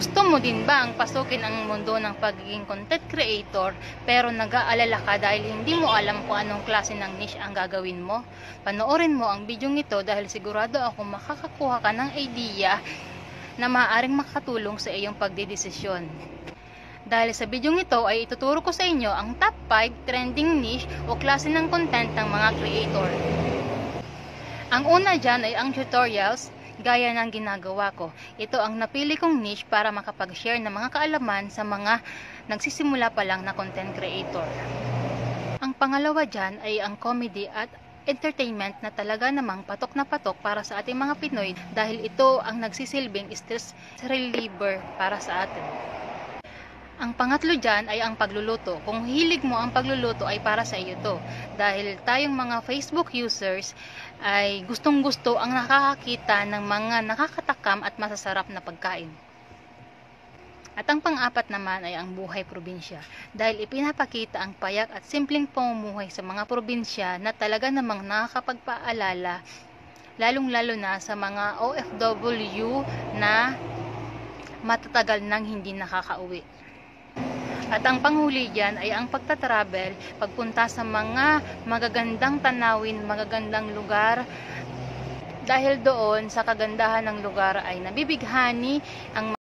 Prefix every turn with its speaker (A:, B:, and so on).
A: Gusto mo din ba ang pasukin ang mundo ng pagiging content creator pero nag-aalala ka dahil hindi mo alam kung anong klase ng niche ang gagawin mo? Panoorin mo ang video ito dahil sigurado ako makakakuha ka ng idea na maaaring makatulong sa iyong pagdedesisyon. Dahil sa video ito ay ituturo ko sa inyo ang top 5 trending niche o klase ng content ng mga creator. Ang una dyan ay ang tutorials, gaya ng ginagawa ko. Ito ang napili kong niche para makapag-share ng mga kaalaman sa mga nagsisimula pa lang na content creator. Ang pangalawa dyan ay ang comedy at entertainment na talaga namang patok na patok para sa ating mga Pinoy dahil ito ang nagsisilbing stress reliever para sa atin. Ang pangatlo dyan ay ang pagluluto. Kung hilig mo ang pagluluto ay para sa iyo to. Dahil tayong mga Facebook users ay gustong-gusto ang nakakakita ng mga nakakatakam at masasarap na pagkain. At ang pang-apat naman ay ang buhay probinsya. Dahil ipinapakita ang payak at simpleng pamumuhay sa mga probinsya na talaga namang nakakapagpaalala, lalong-lalo na sa mga OFW na matatagal nang hindi nakakauwi. At ang panghuli dyan ay ang pagtatravel, pagpunta sa mga magagandang tanawin, magagandang lugar. Dahil doon sa kagandahan ng lugar ay nabibighani ang